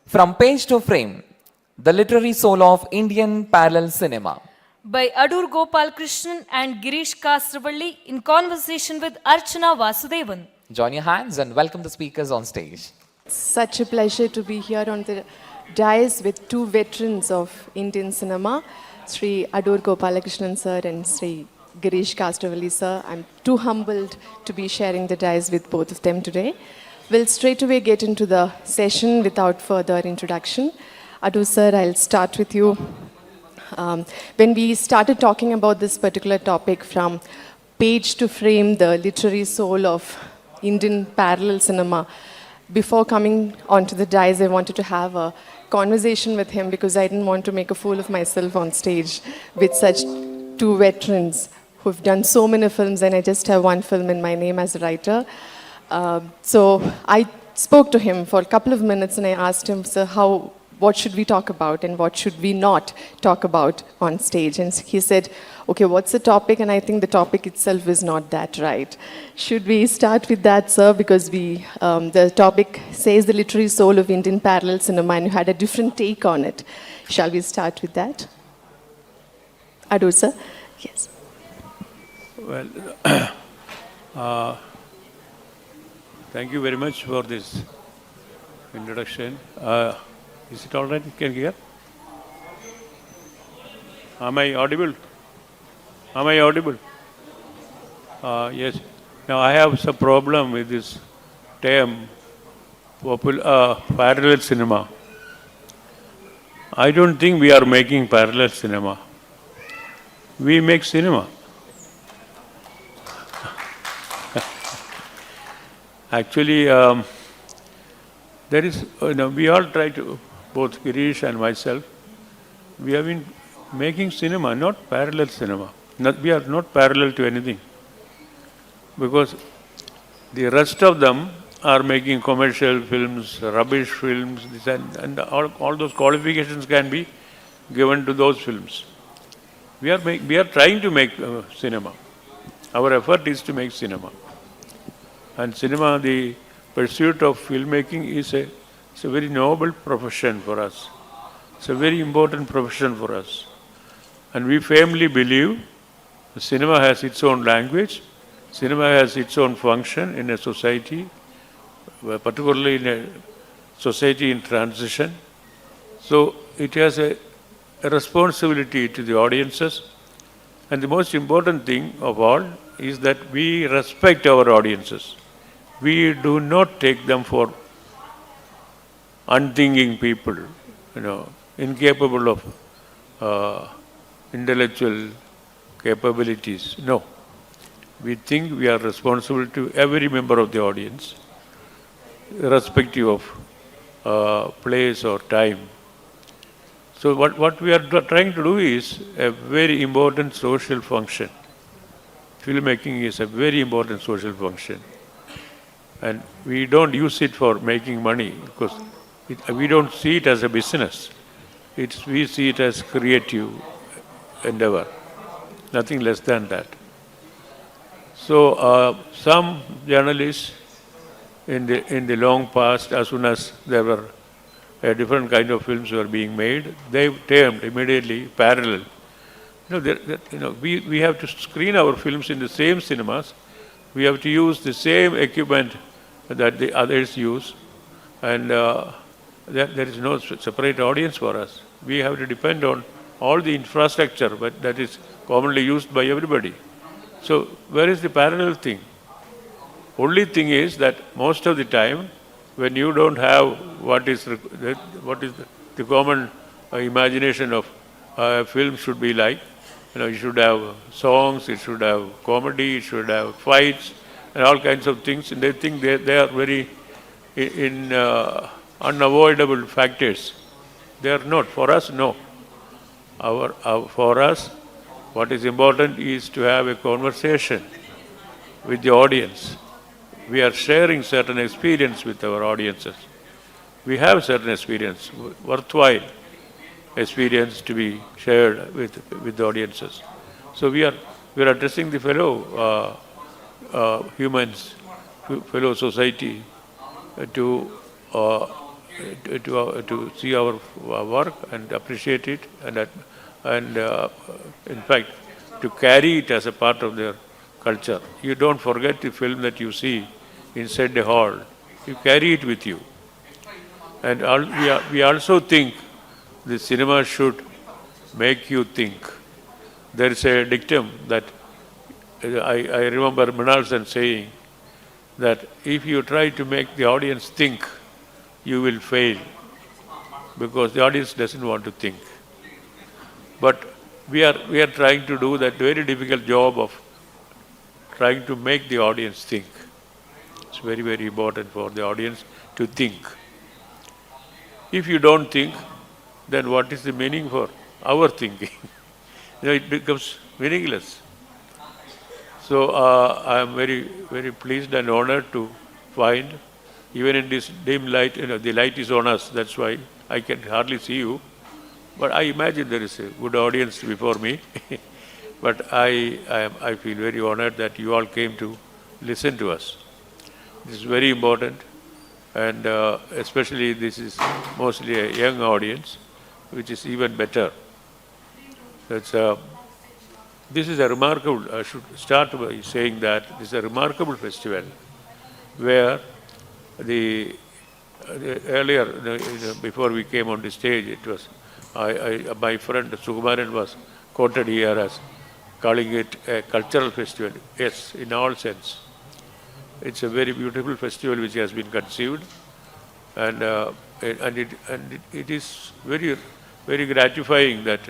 From Page to Frame, the literary soul of Indian parallel cinema. By Adoor Gopalakrishnan and Girish Kasaravalli in conversation with Archana Vasudevan. Join your hands and welcome the speakers on stage. Such a pleasure to be here on the dais with two veterans of Indian cinema, Sri Adoor Gopalakrishnan sir and Sri Girish Kasaravalli sir. I'm too humbled to be sharing the dais with both of them today. We'll straight away get into the session without further introduction. Adoor sir, I'll start with you. When we started talking about this particular topic, from page to frame, the literary soul of Indian parallel cinema, before coming onto the dais, I wanted to have a conversation with him because I didn't want to make a fool of myself on stage with such two veterans who've done so many films, and I just have one film in my name as a writer. So I spoke to him for a couple of minutes and I asked him, sir, what should we talk about and what should we not talk about on stage? And he said, okay, what's the topic? And I think the topic itself is not that right. Should we start with that, sir? Because the topic says the literary soul of Indian parallel cinema, and you had a different take on it. Shall we start with that? Adoor, sir? Yes. Well, thank you very much for this introduction. Is it all right? You can hear? Am I audible? Am I audible? Yes. Now I have some problem with this term, parallel cinema. I don't think we are making parallel cinema. We make cinema. Actually, there is, we all try to, both Girish and myself, we have been making cinema, not parallel cinema. We are not parallel to anything. Because the rest of them are making commercial films, rubbish films, and all those qualifications can be given to those films. We are trying to make cinema. Our effort is to make cinema. And cinema, the pursuit of filmmaking is a very noble profession for us. It's a very important profession for us. And we firmly believe cinema has its own language, cinema has its own function in a society, particularly in a society in transition. So it has a responsibility to the audiences. And the most important thing of all is that we respect our audiences. We do not take them for unthinking people, incapable of intellectual capabilities. No. We think we are responsible to every member of the audience, irrespective of place or time. So what we are trying to do is a very important social function. Filmmaking is a very important social function. And we don't use it for making money because we don't see it as a business. We see it as creative endeavor, nothing less than that. So some journalists in the long past, as soon as there were a different kind of films were being made, they termed immediately parallel. We have to screen our films in the same cinemas. We have to use the same equipment that the others use, and there is no separate audience for us. We have to depend on all the infrastructure, but that is commonly used by everybody. So where is the parallel thing? Only thing is that most of the time, when you don't have what is the common imagination of a film should be like, you should have songs, it should have comedy, it should have fights, and all kinds of things. And they think they are very unavoidable factors. They are not. For us, no. For us, what is important is to have a conversation with the audience. We are sharing certain experience with our audiences. We have certain experience, worthwhile experience to be shared with the audiences. So we are addressing the fellow humans, fellow society to to see our work and appreciate it, and in fact, to carry it as a part of their culture. You don't forget the film that you see inside the hall. You carry it with you. And we also think the cinema should make you think. There is a dictum that I remember Mrinal saying that if you try to make the audience think, you will fail, because the audience doesn't want to think. But we are trying to do that very difficult job of trying to make the audience think. It's very, very important for the audience to think. If you don't think, then what is the meaning for our thinking? It becomes meaningless. So I am very, very pleased and honored to find, even in this dim light, the light is on us, that's why I can hardly see you. But I imagine there is a good audience before me. But I feel very honored that you all came to listen to us. This is very important, and especially this is mostly a young audience, which is even better. This is a remarkable, I should start by saying that this is a remarkable festival where earlier, before we came on the stage, it was, my friend Sukumaran was quoted here as calling it a cultural festival. Yes, in all sense. It's a very beautiful festival which has been conceived, and it is very, very gratifying that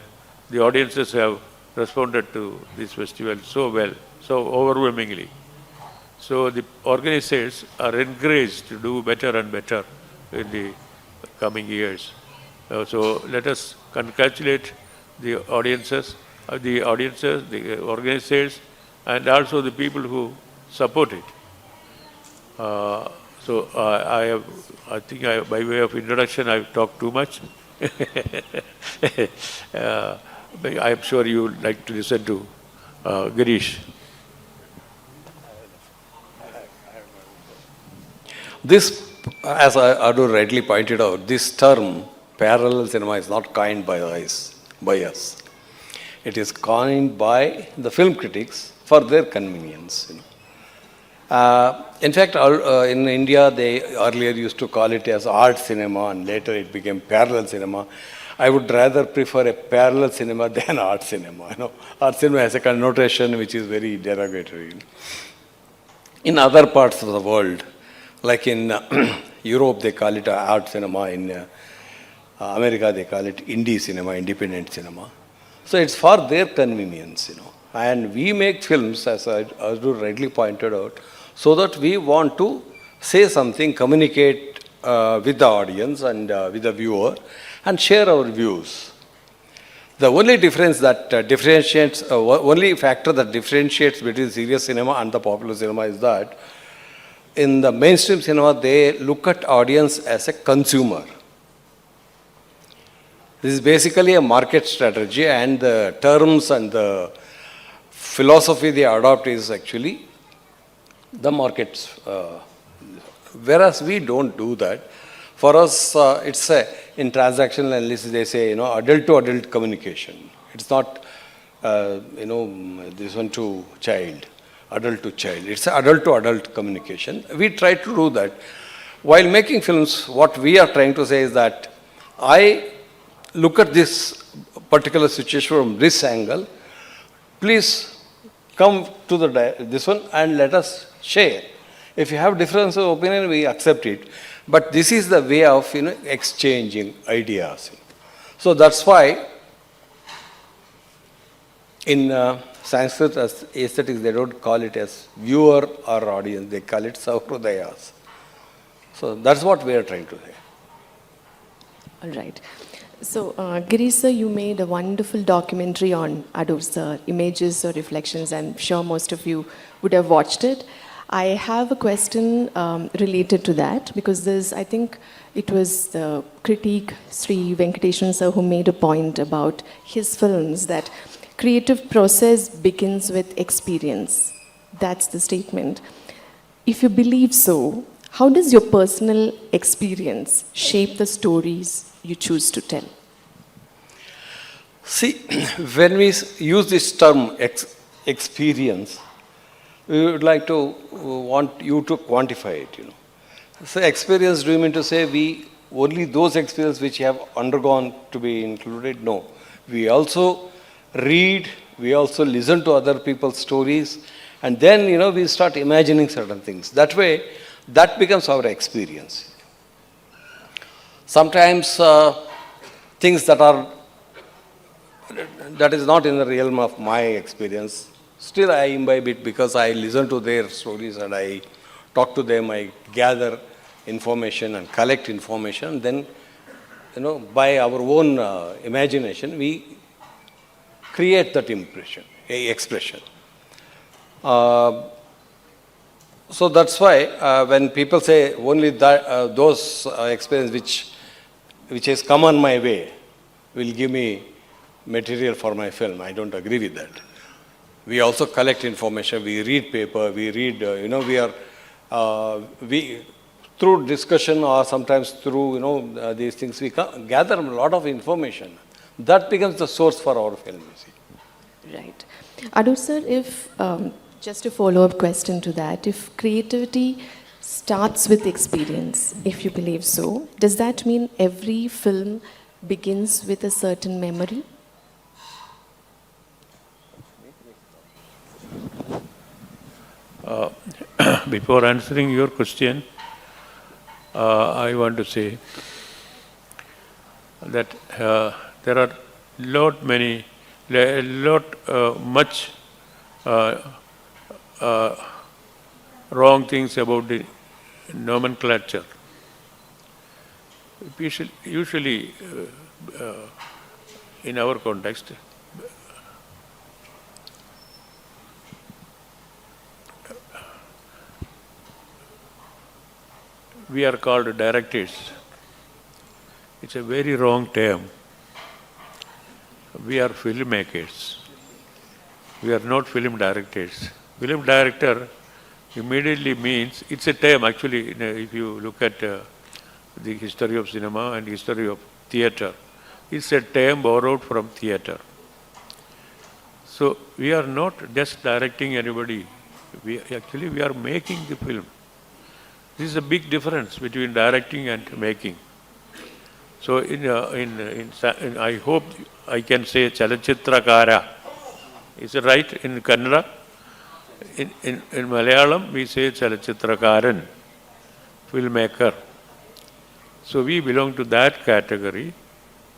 the audiences have responded to this festival so well, so overwhelmingly. So the organizers are encouraged to do better and better in the coming years. So let us congratulate the audiences, the organizers, and also the people who support it. So I think by way of introduction, I've talked too much. I am sure you would like to listen to Girish. This, as Adoor rightly pointed out, this term, parallel cinema, is not coined by us. It is coined by the film critics for their convenience. In fact, in India, they earlier used to call it as art cinema, and later it became parallel cinema. I would rather prefer a parallel cinema than art cinema. Art cinema has a connotation which is very derogatory. In other parts of the world, like in Europe, they call it art cinema. In America, they call it indie cinema, independent cinema. So it's for their convenience, And we make films, as Adoor rightly pointed out, so that we want to say something, communicate with the audience and with the viewer, and share our views. The only difference that only factor that differentiates between serious cinema and the popular cinema is that in the mainstream cinema, they look at audience as a consumer. This is basically a market strategy, and the terms and the philosophy they adopt is actually the markets. Whereas we don't do that. For us, it's in transactional analysis, they say, adult to adult communication. It's not, this one to child, adult to child. It's adult to adult communication. We try to do that. While making films, what we are trying to say is that I look at this particular situation from this angle. Please come to this one and let us share. If you have difference of opinion, we accept it. But this is the way of exchanging ideas. So that's why in Sanskrit as aesthetics, they don't call it as viewer or audience. They call it sahrudayas. So that's what we are trying to say. All right. So, Girish sir, you made a wonderful documentary on Adoor sir, Images or Reflections. I'm sure most of you would have watched it. I have a question related to that, because I think it was the critique Sri Venkateswaran sir who made a point about his films, that creative process begins with experience. That's the statement. If you believe so, how does your personal experience shape the stories you choose to tell? See, when we use this term experience, we would like to want you to quantify it. So experience, do you mean to say we only those experiences which have undergone to be included? No. We also read, we also listen to other people's stories, and then we start imagining certain things. That way, that becomes our experience. Sometimes things that is not in the realm of my experience, still I imbibe it because I listen to their stories and I talk to them, I gather information and collect information. Then, by our own imagination, we create that expression. So that's why when people say only that, those experiences which has come on my way will give me material for my film, I don't agree with that. We also collect information, we read paper, we read, we through discussion or sometimes through these things, we gather a lot of information. That becomes the source for our film, you see. Right. Adoor sir, if, just a follow-up question to that, if creativity starts with experience, if you believe so, does that mean every film begins with a certain memory? Before answering your question, I want to say that there are much wrong things about the nomenclature. Usually, in our context, we are called directors. It's a very wrong term. We are filmmakers. We are not film directors. Film director immediately means, it's a term actually, if you look at the history of cinema and history of theatre, it's a term borrowed from theatre. So we are not just directing anybody. We are making the film. This is a big difference between directing and making. So I hope I can say Chalachitrakara. Is it right in Kannada? In Malayalam we say Chalachitrakaran, filmmaker. So we belong to that category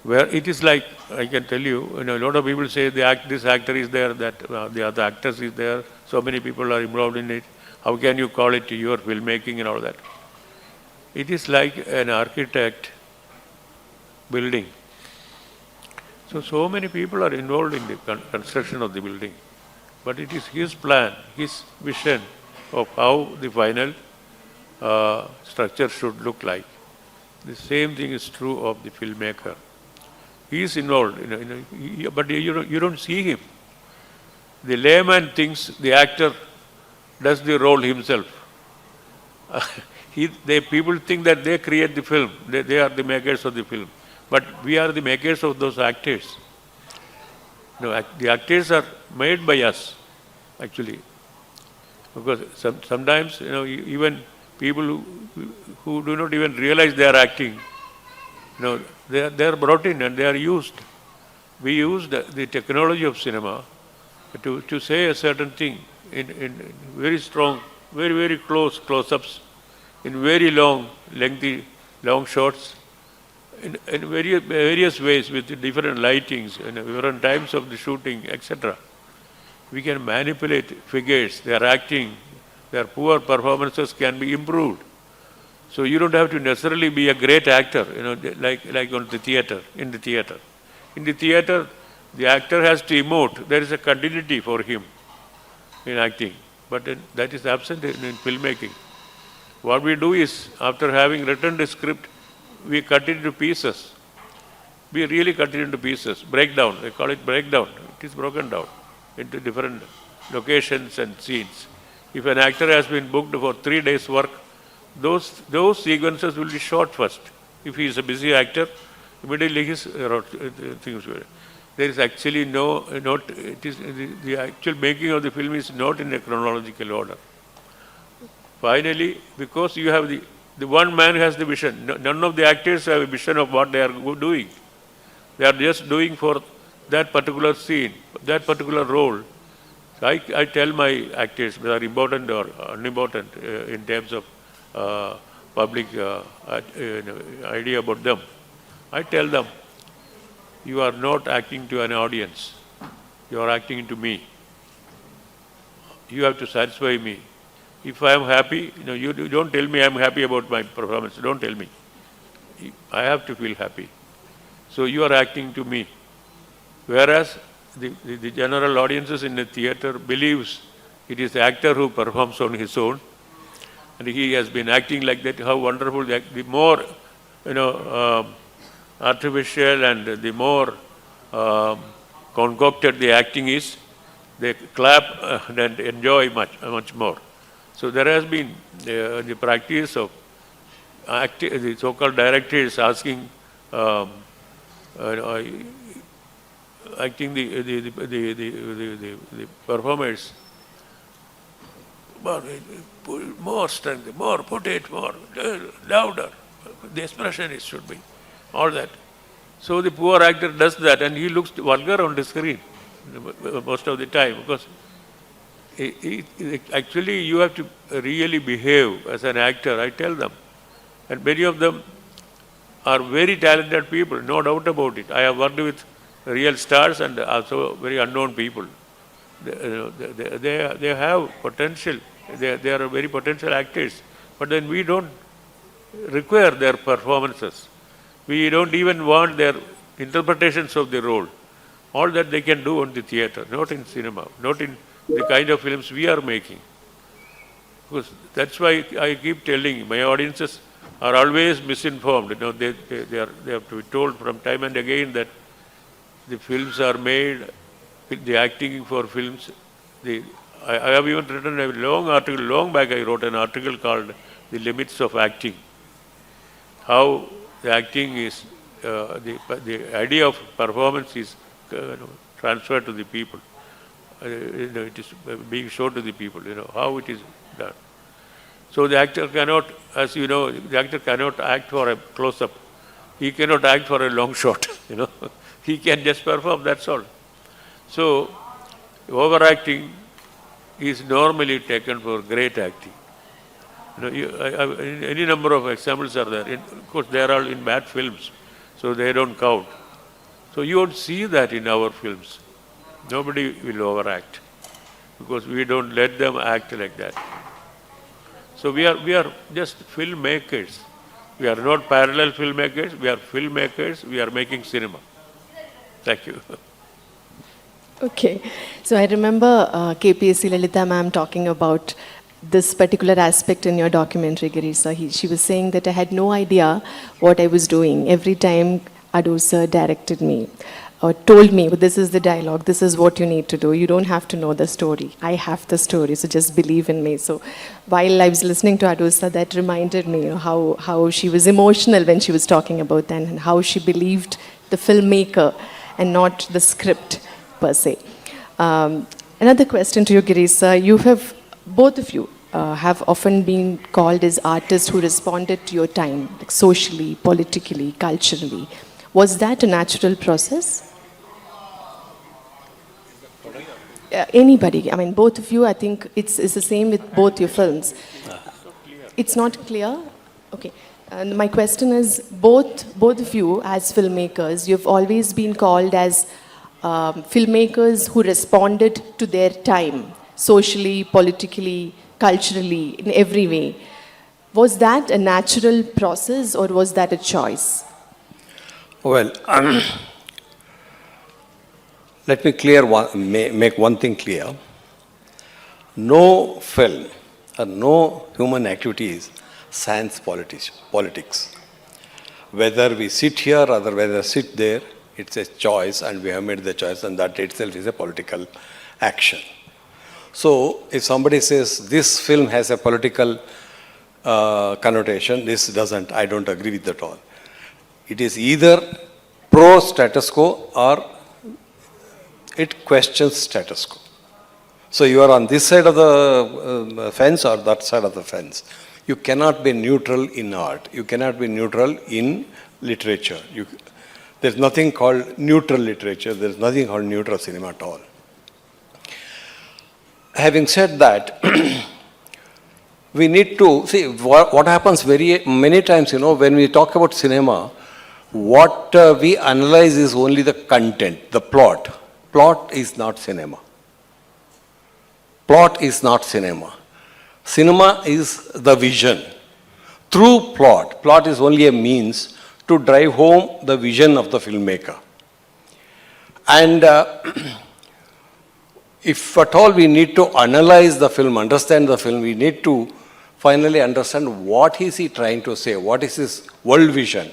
where it is like, I can tell you, a lot of people say this actor is there, that the other actors is there, so many people are involved in it. How can you call it your filmmaking and all that? It is like an architect building. So many people are involved in the construction of the building. But it is his plan, his vision of how the final structure should look like. The same thing is true of the filmmaker. He is involved, but you don't see him. The layman thinks the actor does the role himself. People think that they create the film, they are the makers of the film. But we are the makers of those actors. No, the actors are made by us, actually. Because sometimes, even people who do not even realize they are acting, they are brought in and they are used. We use the technology of cinema to say a certain thing in very strong, very, very close-ups, in very lengthy shots, in various ways with different lightings and different times of the shooting, etc. We can manipulate figures, their acting, their poor performances can be improved. So you don't have to necessarily be a great actor, like in the theatre. In the theatre, the actor has to emote. There is a continuity for him in acting, but that is absent in filmmaking. What we do is, after having written the script, we cut it into pieces. We really cut it into pieces, breakdown. They call it breakdown. It is broken down into different locations and scenes. If an actor has been booked for 3 days' work, those sequences will be shot first. If he is a busy actor, immediately his things will. There is actually the actual making of the film is not in a chronological order. Finally, because you have the one man has the vision. None of the actors have a vision of what they are doing. They are just doing for that particular scene, that particular role. So I tell my actors, whether important or unimportant in terms of public idea about them, I tell them, you are not acting to an audience. You are acting to me. You have to satisfy me. If I am happy, you don't tell me I am happy about my performance. Don't tell me. I have to feel happy. So you are acting to me. Whereas the general audiences in the theatre believes it is the actor who performs on his own, and he has been acting like that. How wonderful! The more artificial and the more concocted the acting is, they clap and enjoy much more. So there has been the practice of the so-called directors asking, acting the performers, more strength, more, put it more, louder. The expression should be, all that. So the poor actor does that and he looks vulgar on the screen most of the time, because actually you have to really behave as an actor, I tell them. And many of them are very talented people, no doubt about it. I have worked with real stars and also very unknown people. They have potential. They are very potential actors. But then we don't require their performances. We don't even want their interpretations of the role. All that they can do on the theatre, not in cinema, not in the kind of films we are making. Because that's why I keep telling my audiences are always misinformed. They have to be told from time and again that the films are made, the acting for films. I have even written a long article, long back I wrote an article called The Limits of Acting. How the acting is, the idea of performance is transferred to the people. It is being shown to the people, how it is done. So the actor cannot, as you know, the actor cannot act for a close-up. He cannot act for a long shot, He can just perform, that's all. So overacting is normally taken for great acting. Any number of examples are there. Of course, they are all in bad films, so they don't count. So you won't see that in our films. Nobody will overact because we don't let them act like that. So we are just filmmakers. We are not parallel filmmakers. We are filmmakers. We are making cinema. Thank you. Okay. So I remember KPSC Lalita ma'am talking about this particular aspect in your documentary, Girish sir. She was saying that I had no idea what I was doing. Every time Adoor sir directed me or told me, this is the dialogue, this is what you need to do. You don't have to know the story. I have the story, so just believe in me. So while I was listening to Adoor sir, that reminded me how she was emotional when she was talking about that and how she believed the filmmaker and not the script per se. Another question to you, Girish sir. You have, both of you, have often been called as artists who responded to your time, like socially, politically, culturally. Was that a natural process? Anybody, I mean, both of you, I think it's the same with both your films. It's not clear? Okay. And my question is, both of you as filmmakers, you've always been called as filmmakers who responded to their time, socially, politically, culturally, in every way. Was that a natural process or was that a choice? Well, let me make one thing clear. No film or no human activity is science politics. Whether we sit here or whether sit there, it's a choice and we have made the choice, and that itself is a political action. So if somebody says this film has a political connotation. This doesn't. I don't agree with that all. It is either pro status quo or it questions status quo. So you are on this side of the fence or that side of the fence. You cannot be neutral in art. You cannot be neutral in literature. There's nothing called neutral literature. There's nothing called neutral cinema at all. Having said that, we need to see what happens very many times, when we talk about cinema, what we analyze is only the content, the plot. Plot is not cinema. Plot is not cinema. Cinema is the vision. Through plot is only a means to drive home the vision of the filmmaker. And if at all we need to analyze the film, understand the film, we need to finally understand what is he trying to say, what is his world vision.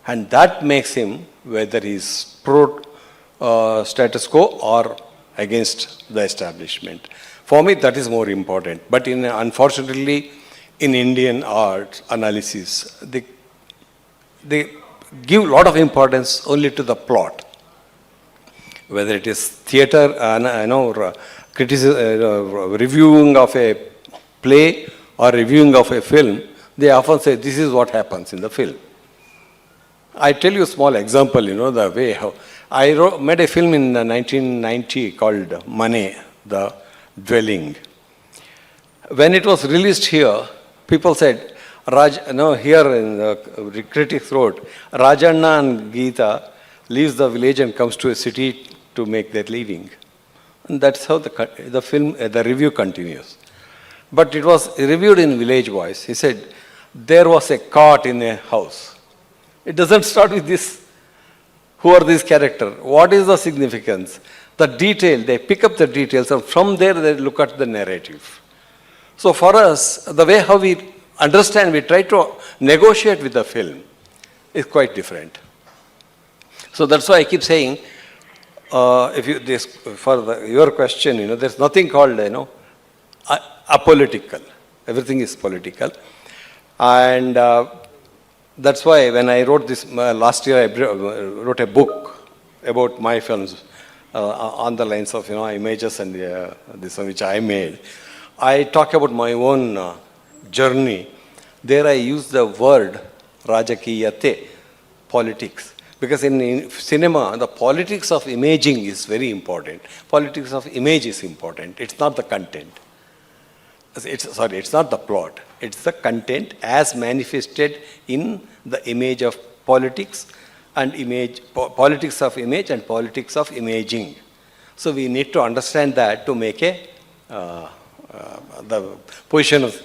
And that makes him, whether he's pro status quo or against the establishment. For me, that is more important. But unfortunately, in Indian art analysis, they give a lot of importance only to the plot. Whether it is theater, reviewing of a play or reviewing of a film, they often say, this is what happens in the film. I tell you a small example, the way how I made a film in 1990 called MAHE, The Dwelling. When it was released here, people said, here in the critics wrote, Rajanna and Geeta leaves the village and comes to a city to make their living. And that's how the film, the review continues. But it was reviewed in village voice. He said, there was a cart in a house. It doesn't start with this. Who are these characters? What is the significance? The detail, they pick up the details and from there they look at the narrative. So for us, the way how we understand, we try to negotiate with the film is quite different. So that's why I keep saying, your question, there's nothing called, apolitical. Everything is political. And that's why when I wrote this, last year I wrote a book about my films on the lines of, images and this one which I made. I talk about my own journey. There I use the word Rajakiyate, politics. Because in cinema, the politics of imaging is very important. Politics of image is important. It's not the content. It's not the plot. It's the content as manifested in the image of politics and politics of image and politics of imaging. So we need to understand that to make the position of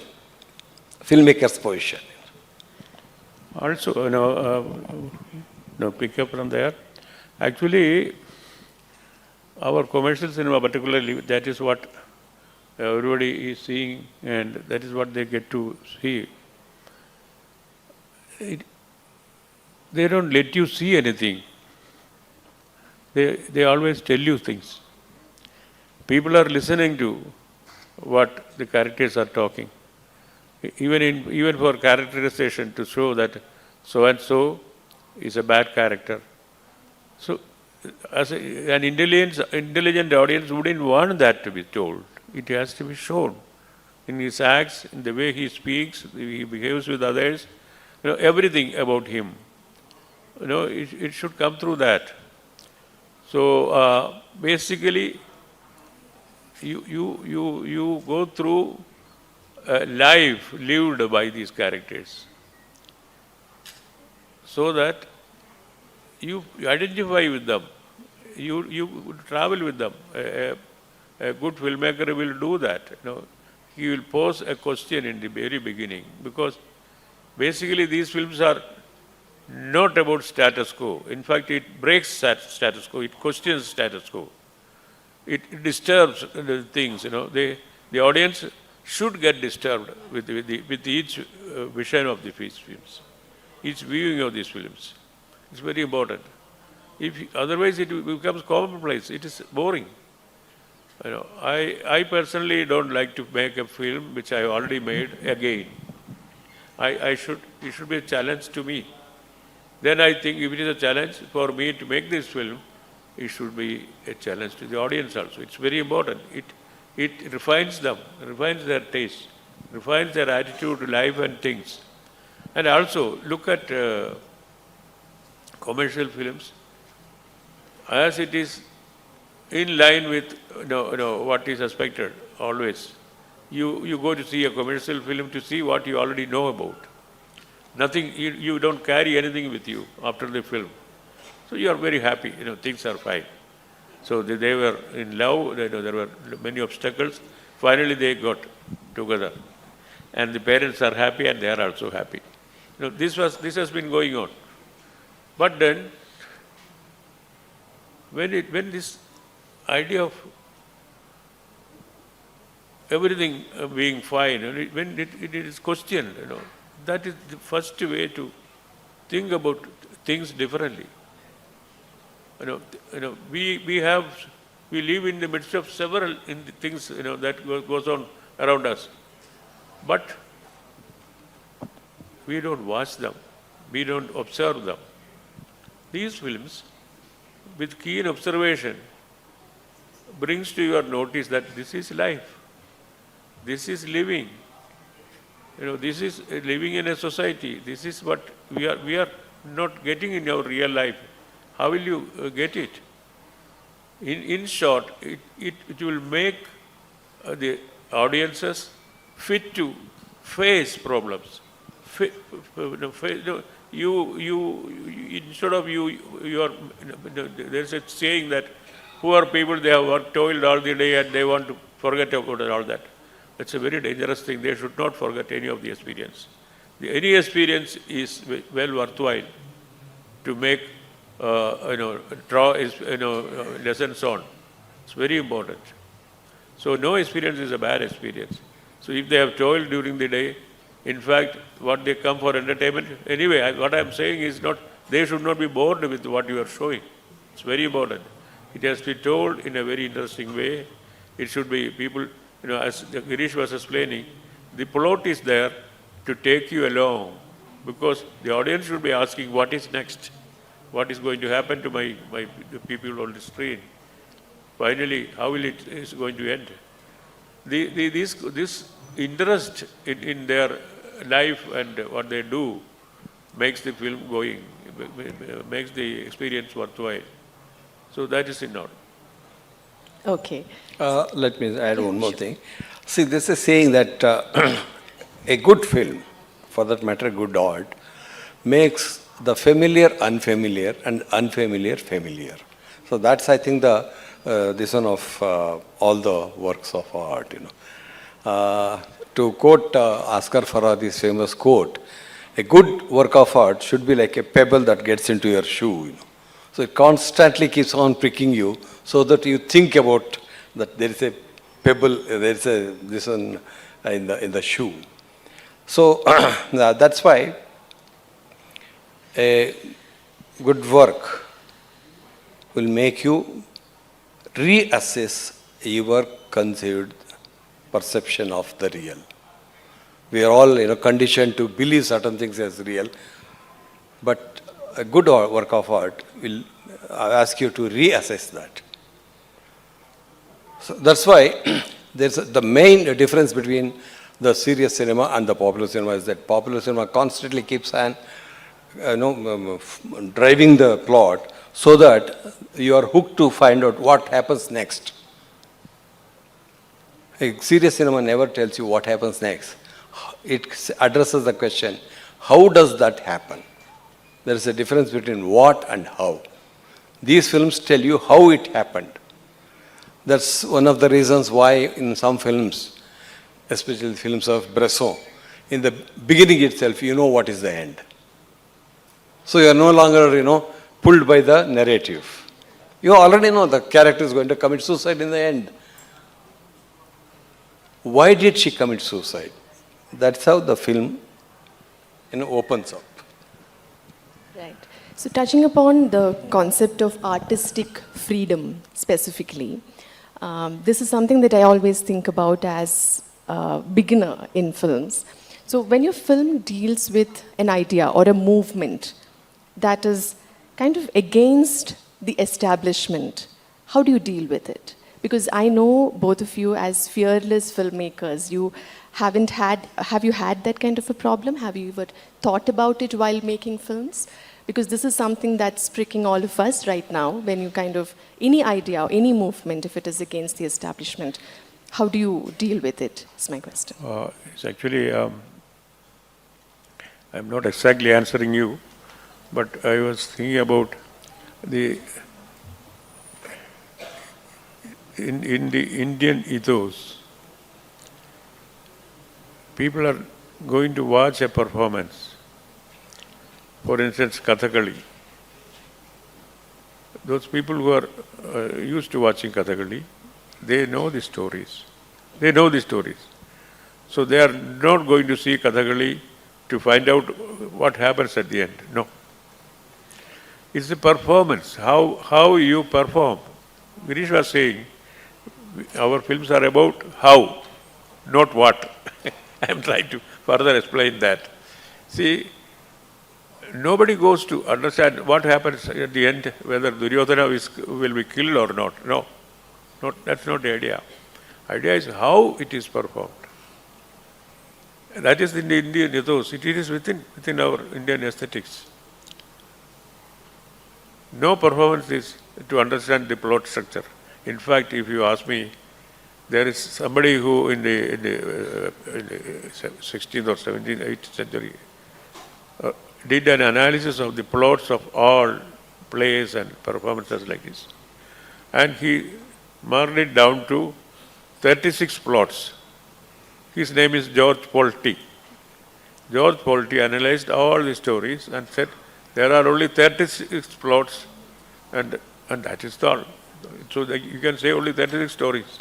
filmmaker's position. Also, pick up from there. Actually, our commercial cinema particularly, that is what everybody is seeing and that is what they get to see. They don't let you see anything. They always tell you things. People are listening to what the characters are talking. Even for characterization to show that so and so is a bad character. So, as an intelligent audience wouldn't want that to be told. It has to be shown in his acts, in the way he speaks, he behaves with others, everything about him. It should come through that. So basically, you go through a life lived by these characters, so that you identify with them, you travel with them. A good filmmaker will do that. He will pose a question in the very beginning, because basically these films are not about status quo. In fact, it breaks status quo. It questions status quo. It disturbs the things. The audience should get disturbed with each vision of these films, each viewing of these films. It's very important. Otherwise, it becomes commonplace. It is boring. I personally don't like to make a film which I already made again. it should be a challenge to me. Then I think if it is a challenge for me to make this film, it should be a challenge to the audience also. It's very important. It refines them, refines their taste, refines their attitude to life and things. And also look at commercial films as it is in line with what is expected always. You go to see a commercial film to see what you already know about. Nothing, you don't carry anything with you after the film. So you are very happy, things are fine. So they were in love, there were many obstacles. Finally they got together. And the parents are happy and they are also happy. This has been going on. But then, when this idea of everything being fine, when it is questioned, that is the first way to think about things differently. We live in the midst of several things, that goes on around us. But we don't watch them. We don't observe them. These films, with keen observation, brings to your notice that this is life. This is living. This is living in a society. This is what we are not getting in our real life. How will you get it? In short, it will make the audiences fit to face problems. Instead of you are, there's a saying that poor people, they have worked, toiled all the day and they want to forget about all that. That's a very dangerous thing. They should not forget any of the experience. Any experience is well worthwhile to make, draw lessons on. It's very important. So no experience is a bad experience. So if they have toiled during the day, in fact, what they come for entertainment, anyway, what I'm saying is they should not be bored with what you are showing. It's very important. It has to be told in a very interesting way. It should be people, as Girish was explaining, the plot is there to take you along, because the audience should be asking, what is next? What is going to happen to the people on the screen? Finally, how is going to end? This interest in their life and what they do makes the film going, makes the experience worthwhile. So that is in order. Okay. Let me add one more thing. See, this is saying that a good film, for that matter, good art, makes the familiar unfamiliar and unfamiliar familiar. So that's, I think, this one of all the works of art. To quote Oscar Farhadi's famous quote, a good work of art should be like a pebble that gets into your shoe. So it constantly keeps on pricking you, so that you think about that there is a pebble, there is this one in the shoe. So that's why a good work will make you reassess your conceived perception of the real. We are all conditioned to believe certain things as real, but a good work of art will ask you to reassess that. So that's why there's the main difference between the serious cinema and the popular cinema is that popular cinema constantly keeps on driving the plot so that you are hooked to find out what happens next. A serious cinema never tells you what happens next. It addresses the question, how does that happen? There is a difference between what and how. These films tell you how it happened. That's one of the reasons why in some films, especially films of Bresson, in the beginning itself, you know what is the end. So you are no longer, pulled by the narrative. You already know the character is going to commit suicide in the end. Why did she commit suicide? That's how the film opens up. Right. So touching upon the concept of artistic freedom specifically, this is something that I always think about as a beginner in films. So when your film deals with an idea or a movement that is kind of against the establishment, how do you deal with it? Because I know both of you as fearless filmmakers, have you had that kind of a problem? Have you ever thought about it while making films? Because this is something that's pricking all of us right now when you kind of, any idea or any movement, if it is against the establishment, how do you deal with it, is my question. It's actually, I'm not exactly answering you, but I was thinking about in the Indian ethos, people are going to watch a performance. For instance, Kathakali. Those people who are used to watching Kathakali, they know the stories. They know the stories. So they are not going to see Kathakali to find out what happens at the end. No. It's the performance, how you perform. Girish was saying, our films are about how, not what. I am trying to further explain that. See, nobody goes to understand what happens at the end, whether Duryodhana will be killed or not. No, that's not the idea. Idea is how it is performed. That is in the Indian ethos. It is within our Indian aesthetics. No performance is to understand the plot structure. In fact, if you ask me, there is somebody who in the 16th or 17th, 18th century did an analysis of the plots of all plays and performances like this. And he marked it down to 36 plots. His name is George Polty. George Polty analyzed all the stories and said there are only 36 plots and that is all. So you can say only 36 stories.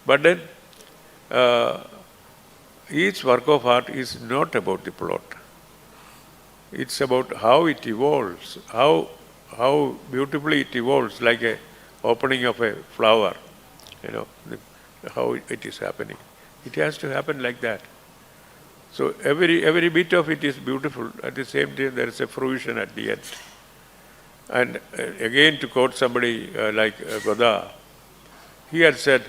But then each work of art is not about the plot. It's about how it evolves, how beautifully it evolves, like a opening of a flower, how it is happening. It has to happen like that. So every bit of it is beautiful. At the same time, there is a fruition at the end. And again, to quote somebody like Godard, he had said,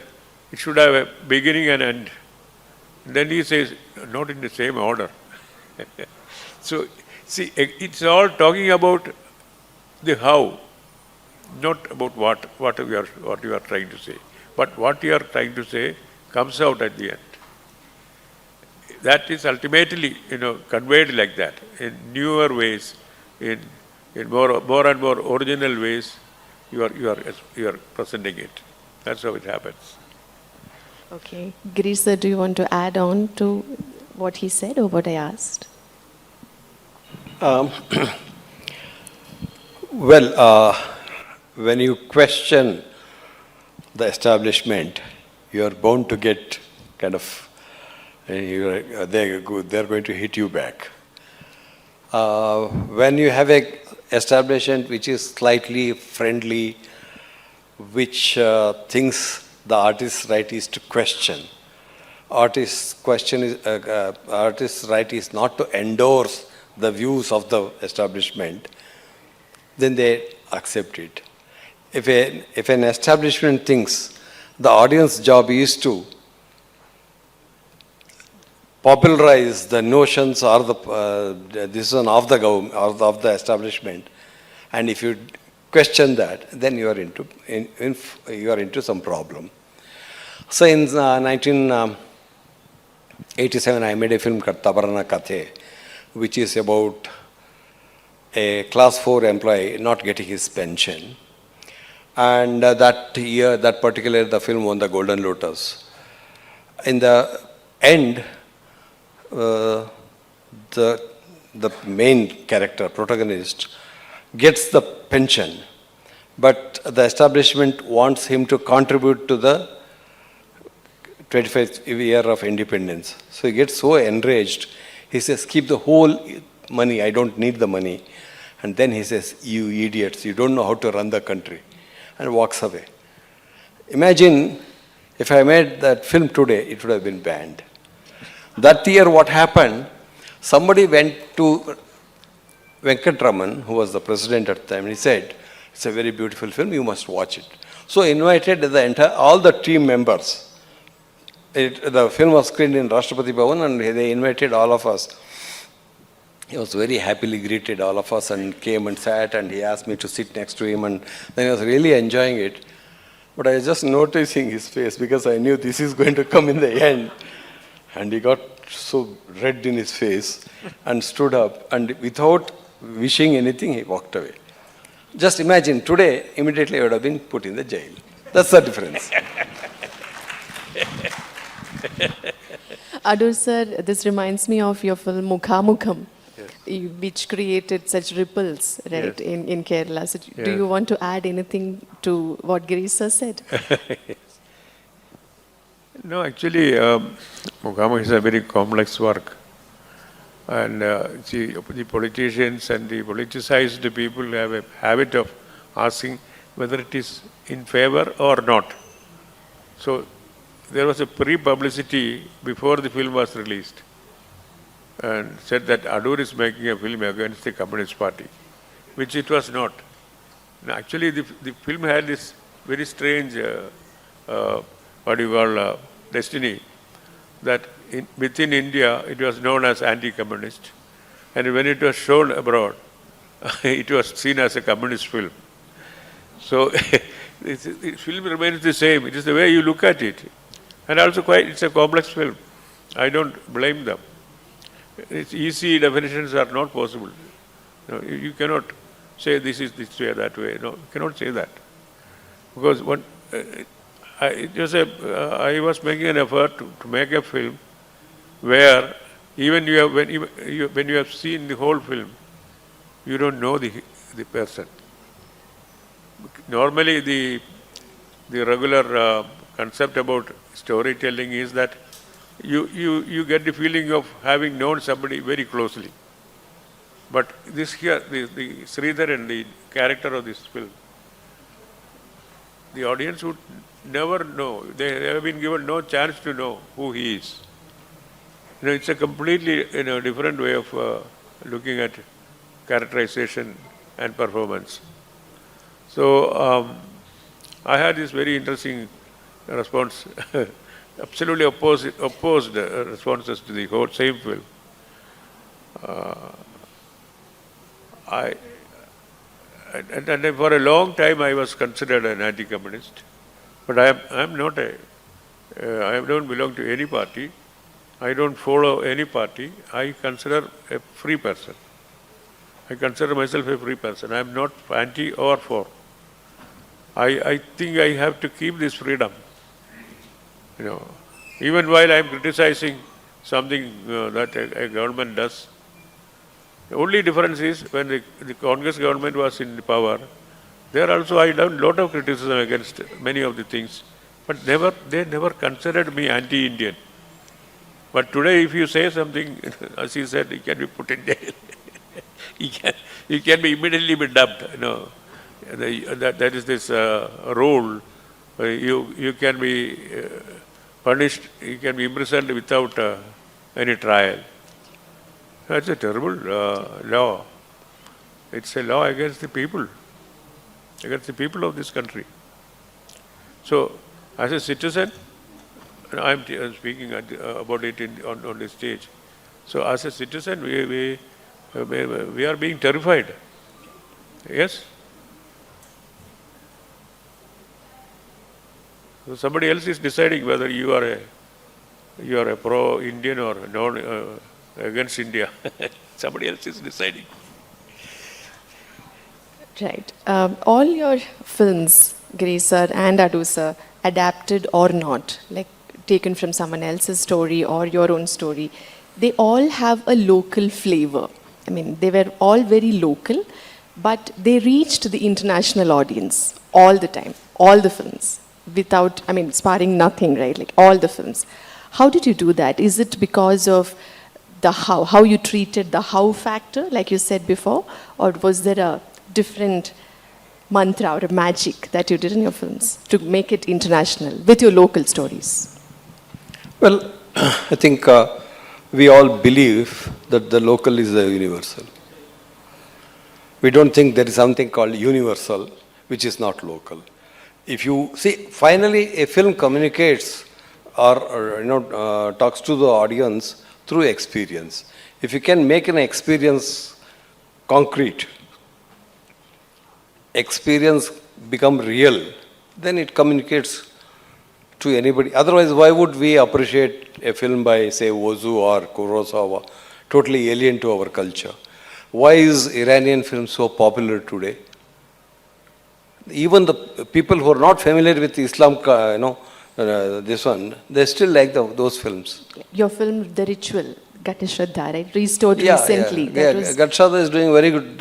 it should have a beginning and end. And then he says, not in the same order. So, see, it's all talking about the how, not about what you are trying to say. But what you are trying to say comes out at the end. That is ultimately, conveyed like that in newer ways, in more and more original ways. You are presenting it. That's how it happens. Okay. Girish sir, do you want to add on to what he said or what I asked? When you question the establishment, you are bound to get kind of, they're going to hit you back. When you have an establishment which is slightly friendly, which thinks the artist's right is to question, artist's right is not to endorse the views of the establishment, then they accept it. If an establishment thinks the audience job is to popularize the notions or the decision of the government or of the establishment, and if you question that, then you are into some problem. So in 1987, I made a film called Tabarana Kathe, which is about a class 4 employee not getting his pension. And that year, that particular year, the film won the Golden Lotus. In the end, the main character, protagonist, gets the pension, but the establishment wants him to contribute to the 25th year of independence. So he gets so enraged, he says, keep the whole money, I don't need the money. And then he says, you idiots, you don't know how to run the country, and walks away. Imagine if I made that film today, it would have been banned. That year, what happened? Somebody went to Venkatraman, who was the president at the time, and he said, "It's a very beautiful film, you must watch it." So invited all the team members. The film was screened in Rashtrapati Bhavan and they invited all of us. He was very happily greeted all of us and came and sat, and he asked me to sit next to him, and then I was really enjoying it. But I was just noticing his face because I knew this is going to come in the end. And he got so red in his face and stood up, and without wishing anything, he walked away. Just imagine, today, immediately I would have been put in the jail. That's the difference. Adoor sir, this reminds me of your film Mukhamukham, which created such ripples, right, in Kerala. So do you want to add anything to what Girish sir said? No, actually, Mukhamukham is a very complex work. And the politicians and the politicized people have a habit of asking whether it is in favor or not. So there was a pre-publicity before the film was released, and said that Adoor is making a film against the Communist Party, which it was not. Now, actually, the film had this very strange, destiny, that within India it was known as anti-communist, and when it was shown abroad, it was seen as a communist film. So the film remains the same. It is the way you look at it, and also it's a complex film. I don't blame them. It's easy definitions are not possible. No, you cannot say this is this way, that way. No, you cannot say that, because I was making an effort to make a film where even when you have seen the whole film, you don't know the person. Normally, the regular concept about storytelling is that you get the feeling of having known somebody very closely. But this here, the Sridharan, the character of this film, the audience would never know. They have been given no chance to know who he is. It's a completely different way of looking at characterization and performance. So I had this very interesting response, absolutely opposed responses to the whole same film. And for a long time I was considered an anti-communist, but I'm not I don't belong to any party. I don't follow any party. I consider a free person. I consider myself a free person. I'm not anti or for. I think I have to keep this freedom. Even while I'm criticizing something that a government does. The only difference is when the Congress government was in power, there also I done a lot of criticism against many of the things, but they never considered me anti-Indian. But today, if you say something, as he said, you can be put in jail. you can be immediately be dubbed. That is this rule. You can be punished. You can be imprisoned without any trial. That's a terrible law. It's a law against the people of this country. So, as a citizen, I'm speaking about it on the stage. So, as a citizen, we are being terrified. Yes? So somebody else is deciding whether you are a pro-Indian or against India. Somebody else is deciding. Right. All your films, Girish sir and Adoor sir, adapted or not, like taken from someone else's story or your own story, they all have a local flavor. I mean, they were all very local, but they reached the international audience all the time, all the films, without, sparing nothing, right? Like all the films. How did you do that? Is it because of the how you treated the how factor, like you said before, or was there a different mantra or a magic that you did in your films to make it international with your local stories? Well, I think we all believe that the local is the universal. We don't think there is something called universal, which is not local. If you see, finally, a film communicates or talks to the audience through experience. If you can make an experience concrete, experience become real, then it communicates to anybody. Otherwise, why would we appreciate a film by, say, Ozu or Kurosawa, totally alien to our culture? Why is Iranian film so popular today? Even the people who are not familiar with Islam, this one, they still like those films. Your film, The Ritual, Gatishraddha, right? Restored recently. Gatishraddha is doing very good,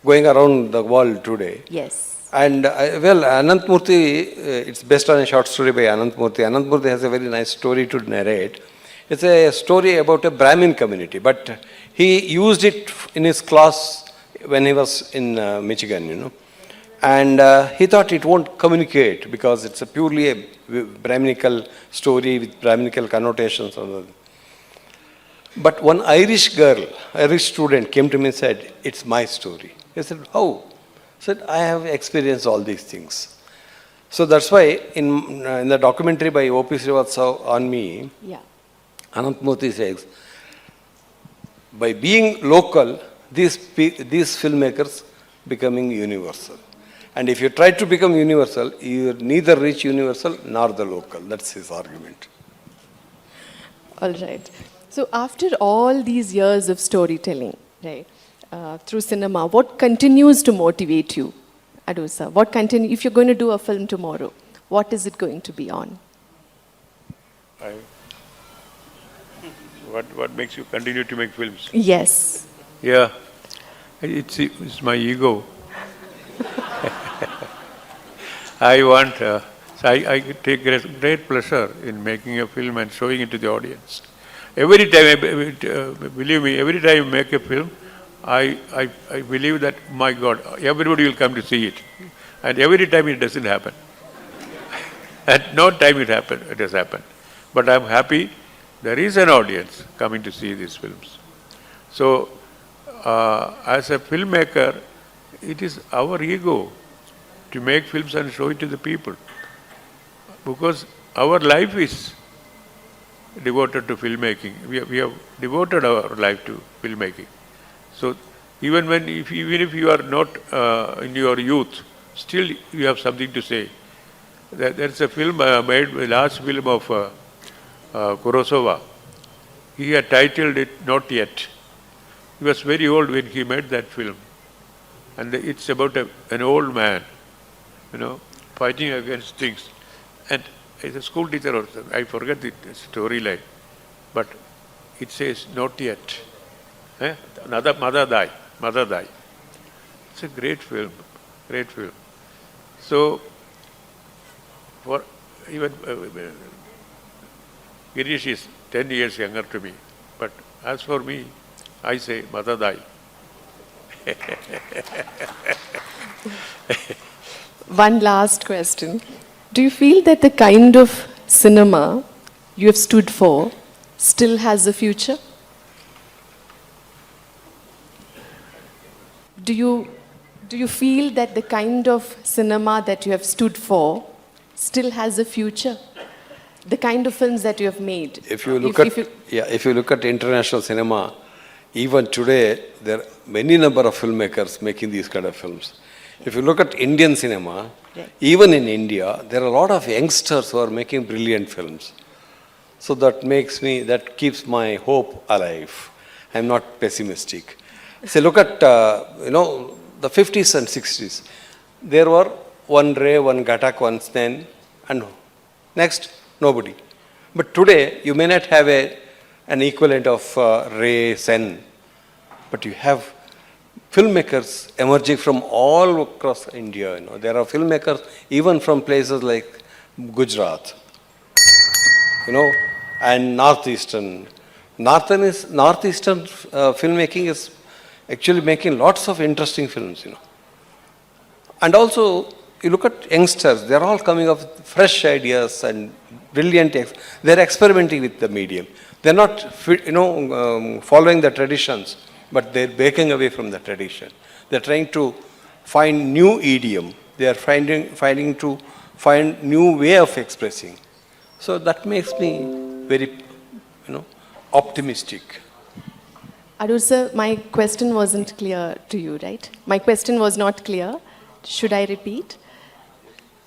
going around the world today. Yes. And Anantmurthy, it's based on a short story by Anantmurthy. Anantmurthy has a very nice story to narrate. It's a story about a Brahmin community, but he used it in his class when he was in Michigan, And he thought it won't communicate because it's a purely a Brahminical story with Brahminical connotations. But one Irish student came to me and said, "It's my story." He said, "How?" I said, "I have experienced all these things." So that's why in the documentary by O.P. Srivatsava on me, Anantmurthy says, by being local, these filmmakers becoming universal. And if you try to become universal, you neither reach universal nor the local. That's his argument. All right. So after all these years of storytelling, right, through cinema, what continues to motivate you, Adoor sir? If you're going to do a film tomorrow, what is it going to be on? What makes you continue to make films? Yes. Yeah, it's my ego. I take great pleasure in making a film and showing it to the audience. Every time, believe me, every time I make a film, I believe that, my God, everybody will come to see it. And every time it doesn't happen. At no time it has happened. But I'm happy there is an audience coming to see these films. So, as a filmmaker, it is our ego to make films and show it to the people. Because our life is devoted to filmmaking. We have devoted our life to filmmaking. So even if you are not in your youth, still you have something to say. There's a film made, the last film of Kurosawa. He had titled it Not Yet. He was very old when he made that film. And it's about an old man, fighting against things. And as a school teacher also, I forget the storyline, but it says not yet. Another mother die. It's a great film. So, for even Girish is 10 years younger to me, but as for me, I say mother die. One last question. Do you feel that the kind of cinema you have stood for still has a future? Do you feel that the kind of cinema that you have stood for still has a future? The kind of films that you have made? If you look at international cinema, even today, there are many number of filmmakers making these kind of films. If you look at Indian cinema, even in India, there are a lot of youngsters who are making brilliant films. So that keeps my hope alive. I'm not pessimistic. So look at, the 50s and 60s. There were one Ray, one Ghatak, one Snen, and next, nobody. But today, you may not have an equivalent of Ray, Sen, but you have filmmakers emerging from all across India. There are filmmakers even from places like Gujarat, and Northeastern. Northeastern filmmaking is actually making lots of interesting films. And also, you look at youngsters; they are all coming up with fresh ideas and brilliant. They're experimenting with the medium. They're not, following the traditions, but they're breaking away from the tradition. They're trying to find new idiom. They are finding to find new way of expressing. So that makes me very, optimistic. Adoor sir, my question wasn't clear to you, right? My question was not clear. Should I repeat?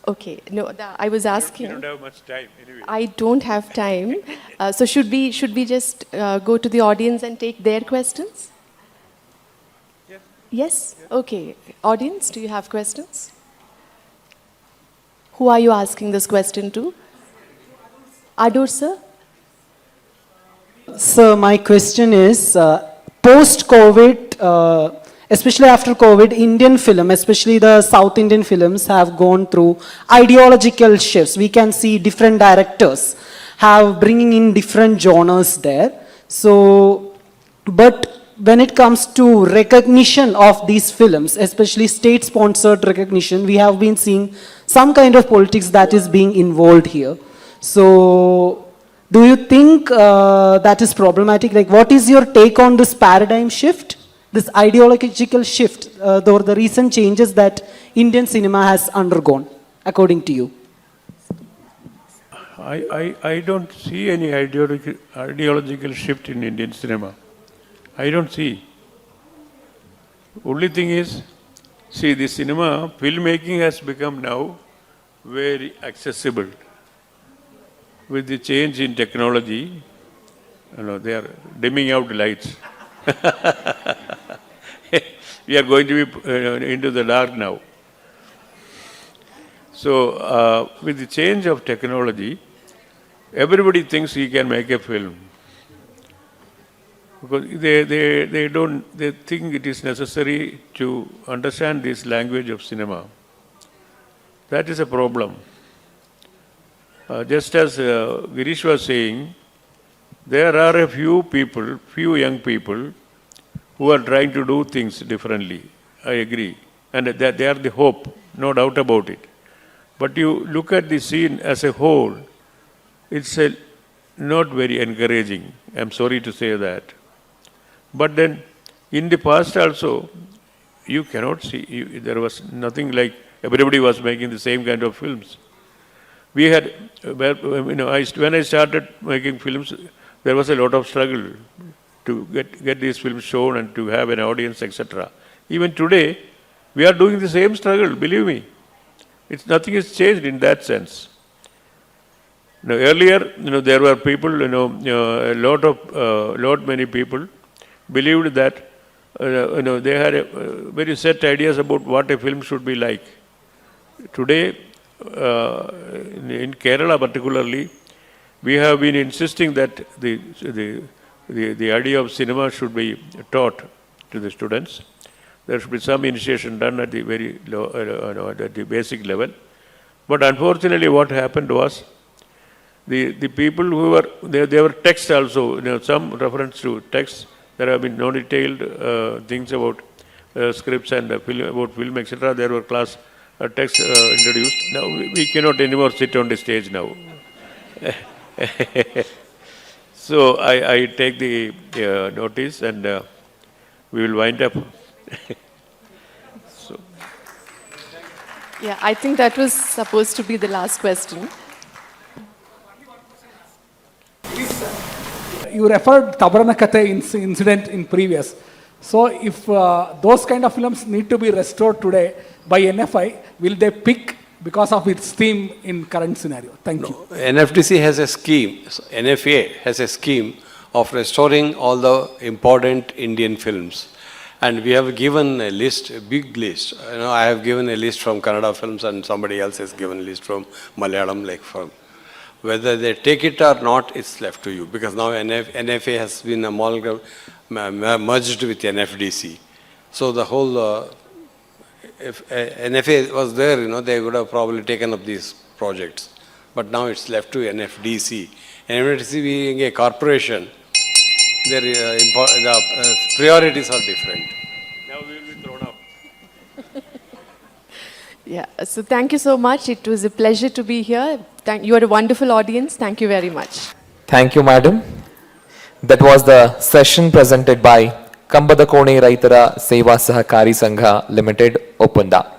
Okay, no, I was asking. You don't have much time anyway. I don't have time. So should we just go to the audience and take their questions? Yes. Yes? Okay. Audience, do you have questions? Who are you asking this question to? Adoor sir? So my question is, post-COVID, especially after COVID, Indian film, especially the South Indian films, have gone through ideological shifts. We can see different directors have bringing in different genres there. So, but when it comes to recognition of these films, especially state-sponsored recognition, we have been seeing some kind of politics that is being involved here. So, do you think that is problematic? Like, what is your take on this paradigm shift, this ideological shift, or the recent changes that Indian cinema has undergone, according to you? I don't see any ideological shift in Indian cinema. I don't see. Only thing is, see, the cinema, filmmaking has become now very accessible. With the change in technology, they are dimming out lights. We are going to be into the dark now. So, with the change of technology, everybody thinks he can make a film. Because they think it is necessary to understand this language of cinema. That is a problem. Just as Girish was saying, there are a few young people who are trying to do things differently. I agree. And they are the hope, no doubt about it. But you look at the scene as a whole, it's not very encouraging. I'm sorry to say that. But then, in the past also, you cannot see, there was nothing like everybody was making the same kind of films. We had, when I started making films, there was a lot of struggle to get these films shown and to have an audience, etc. Even today, we are doing the same struggle, believe me. Nothing has changed in that sense. Earlier, there were people, many people believed that, they had very set ideas about what a film should be like. Today, in Kerala particularly, we have been insisting that the idea of cinema should be taught to the students. There should be some initiation done at the very low, at the basic level. But unfortunately, what happened was, the people who were, there were texts also, some reference to texts. There have been no detailed things about scripts and about film, etc. There were class texts introduced. Now we cannot anymore sit on the stage now. So I take the notice and we will wind up. So. Yeah, I think that was supposed to be the last question. You referred Tabaranakate incident in previous. So if those kind of films need to be restored today by NFI, will they pick because of its theme in current scenario? Thank you. NFDC has a scheme, NFA has a scheme of restoring all the important Indian films. And we have given a list, a big list. I have given a list from Kannada films and somebody else has given a list from Malayalam, like from. Whether they take it or not, it's left to you. Because now NFA has been merged with NFDC. So the whole, if NFA was there, they would have probably taken up these projects. But now it's left to NFDC. NFDC being a corporation, the priorities are different. Now we will be thrown out. Yeah, so thank you so much. It was a pleasure to be here. You are a wonderful audience. Thank you very much. Thank you, madam. That was the session presented by Kambada Kone Raitara Seva Sahakari Sangha Limited, Opunda.